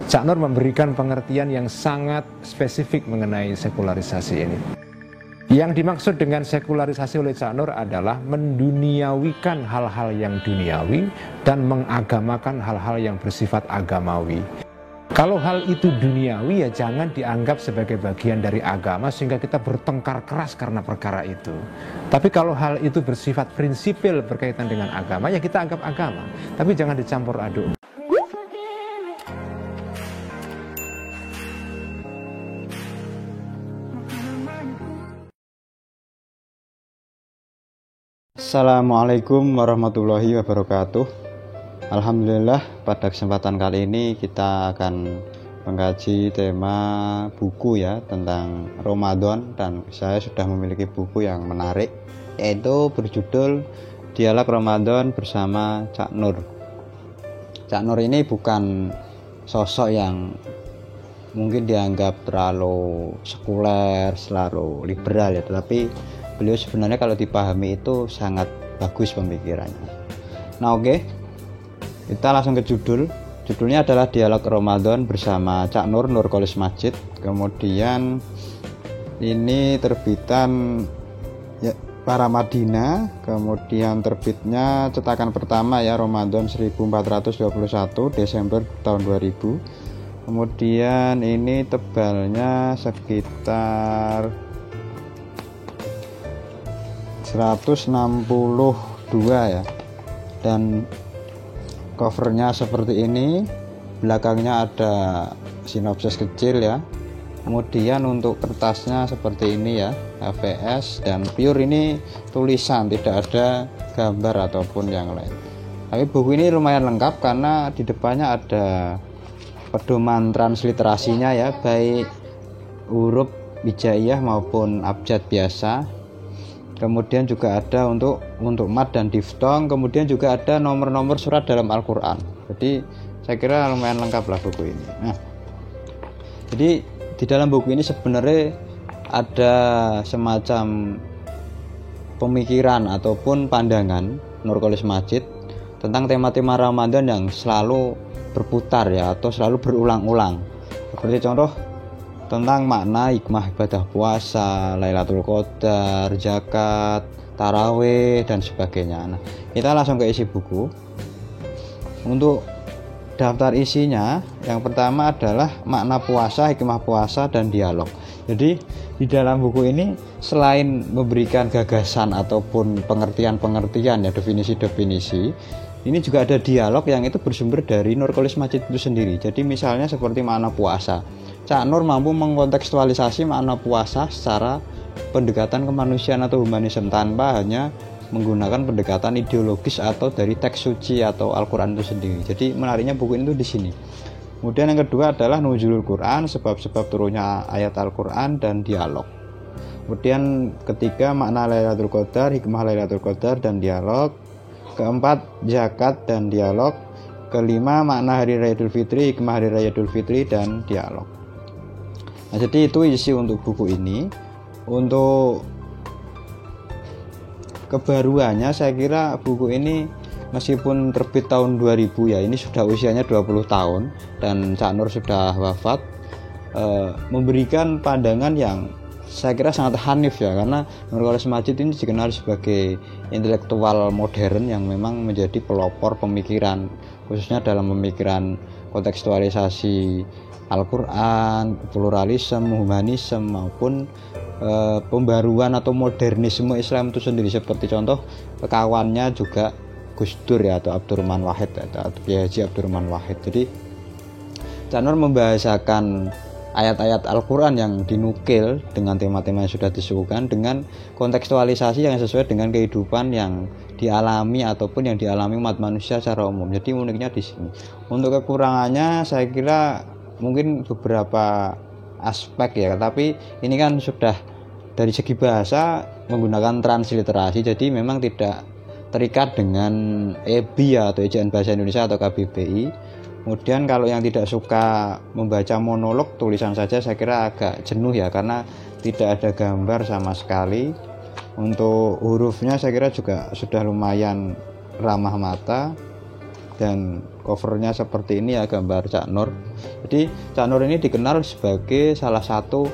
Cak Nur memberikan pengertian yang sangat spesifik mengenai sekularisasi ini. Yang dimaksud dengan sekularisasi oleh Cak Nur adalah menduniawikan hal-hal yang duniawi dan mengagamakan hal-hal yang bersifat agamawi. Kalau hal itu duniawi ya jangan dianggap sebagai bagian dari agama sehingga kita bertengkar keras karena perkara itu. Tapi kalau hal itu bersifat prinsipil berkaitan dengan agama ya kita anggap agama. Tapi jangan dicampur aduk. Assalamualaikum warahmatullahi wabarakatuh. Alhamdulillah pada kesempatan kali ini kita akan mengkaji tema buku ya tentang Ramadan, dan saya sudah memiliki buku yang menarik yaitu berjudul Dialog Ramadan bersama Cak Nur. Cak Nur ini bukan sosok yang mungkin dianggap terlalu sekuler, selalu liberal ya, tetapi beliau sebenarnya kalau dipahami itu sangat bagus pemikirannya. Nah oke, kita langsung ke judul. Judulnya adalah Dialog Ramadan bersama Cak Nur, Nurcholish Madjid. Kemudian ini terbitan ya, Paramadina. Kemudian terbitnya cetakan pertama ya, Ramadan 1421 Desember tahun 2000. Kemudian ini tebalnya sekitar 162 ya, dan covernya seperti ini, belakangnya ada sinopsis kecil ya. Kemudian untuk kertasnya seperti ini ya, HVS dan pure ini tulisan, tidak ada gambar ataupun yang lain. Tapi buku ini lumayan lengkap karena di depannya ada pedoman transliterasinya ya, baik huruf hijaiyah maupun abjad biasa. Kemudian juga ada untuk mat dan diftong. Kemudian juga ada nomor-nomor surat dalam Al-Quran. Jadi saya kira lumayan lengkap lah buku ini. Nah, jadi di dalam buku ini sebenarnya ada semacam pemikiran ataupun pandangan Nurcholish Madjid tentang tema-tema Ramadan yang selalu berputar ya, atau selalu berulang-ulang. Seperti contoh tentang makna hikmah ibadah puasa, Lailatul Qadar, zakat, tarawih dan sebagainya. Nah, kita langsung ke isi buku. Untuk daftar isinya, yang pertama adalah makna puasa, hikmah puasa dan dialog. Jadi di dalam buku ini selain memberikan gagasan ataupun pengertian-pengertian ya, definisi-definisi, ini juga ada dialog yang itu bersumber dari Nurcholish Madjid itu sendiri. Jadi misalnya seperti makna puasa, Cak Nur mampu mengkontekstualisasi makna puasa secara pendekatan kemanusiaan atau humanisme tanpa hanya menggunakan pendekatan ideologis atau dari teks suci atau Al-Quran itu sendiri. Jadi menariknya buku ini tuh di sini. Kemudian yang kedua adalah Nuzulul Quran, sebab-sebab turunnya ayat Al-Quran dan dialog. Kemudian ketiga makna Lailatul Qadar, hikmah Lailatul Qadar dan dialog. Keempat zakat dan dialog. Kelima makna Hari Raya Idul Fitri, hikmah Hari Raya Idul Fitri dan dialog. Nah, jadi itu isi untuk buku ini. Untuk kebaruannya saya kira buku ini meskipun terbit tahun 2000 ya, ini sudah usianya 20 tahun dan Cak Nur sudah wafat, memberikan pandangan yang saya kira sangat hanif ya, karena Nurcholish Madjid ini dikenal sebagai intelektual modern yang memang menjadi pelopor pemikiran, khususnya dalam pemikiran kontekstualisasi Al-Quran, pluralisme, humanisme maupun pembaruan atau modernisme Islam itu sendiri. Seperti contoh kawannya juga Gus Dur ya, atau Abdurrahman Wahid atau Kiai Haji Abdurrahman Wahid. Jadi Cak Nur membahasakan ayat-ayat Al-Quran yang dinukil dengan tema-tema yang sudah disuguhkan dengan kontekstualisasi yang sesuai dengan kehidupan yang dialami ataupun yang dialami umat manusia secara umum. Jadi uniknya di sini. Untuk kekurangannya saya kira mungkin beberapa aspek ya, tapi ini kan sudah dari segi bahasa menggunakan transliterasi, jadi memang tidak terikat dengan EBI atau Ejaan Bahasa Indonesia atau KBBI. Kemudian kalau yang tidak suka membaca monolog tulisan saja saya kira agak jenuh ya, karena tidak ada gambar sama sekali. Untuk hurufnya saya kira juga sudah lumayan ramah mata. dan covernya seperti ini ya, gambar Cak Nur. Jadi Cak Nur ini dikenal sebagai salah satu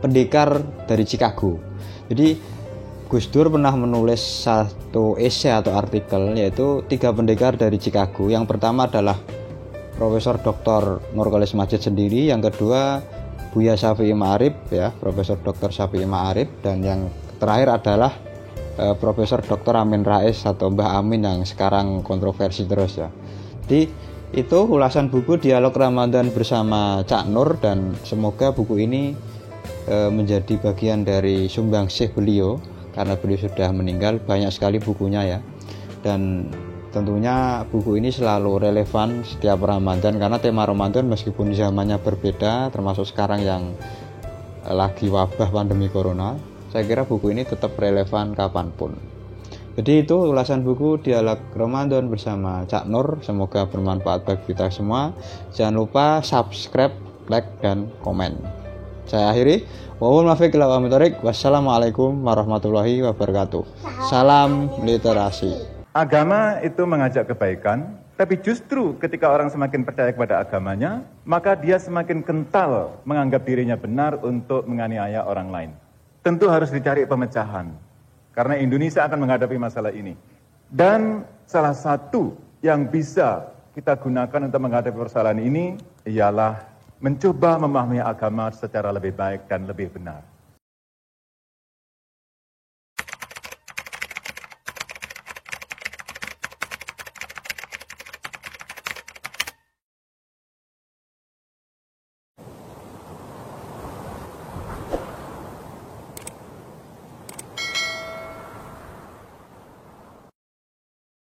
pendekar dari Chicago. Jadi Gus Dur pernah menulis satu esai atau artikel, yaitu 3 pendekar dari Chicago. Yang pertama adalah Profesor Dr. Nurcholish Madjid sendiri, yang kedua Buya Syafi'i Ma'arif ya, Profesor Dr. Syafi'i Ma'arif, dan yang terakhir adalah Profesor Dr. Amin Rais atau Mbah Amin yang sekarang kontroversi terus ya. Jadi itu ulasan buku Dialog Ramadan bersama Cak Nur, dan semoga buku ini menjadi bagian dari sumbangsih beliau, karena beliau sudah meninggal. Banyak sekali bukunya ya, dan tentunya buku ini selalu relevan setiap Ramadan, karena tema Ramadan meskipun zamannya berbeda, termasuk sekarang yang lagi wabah pandemi corona, saya kira buku ini tetap relevan kapanpun. Jadi itu ulasan buku Dialog Ramadan bersama Cak Nur. Semoga bermanfaat bagi kita semua. Jangan lupa subscribe, like, dan komen. Saya akhiri. Wassalamualaikum warahmatullahi wabarakatuh. Salam literasi. Agama itu mengajak kebaikan, tapi justru ketika orang semakin percaya kepada agamanya, maka dia semakin kental menganggap dirinya benar untuk menganiaya orang lain. Tentu harus dicari pemecahan, karena Indonesia akan menghadapi masalah ini. Dan salah satu yang bisa kita gunakan untuk menghadapi persoalan ini ialah mencoba memahami agama secara lebih baik dan lebih benar.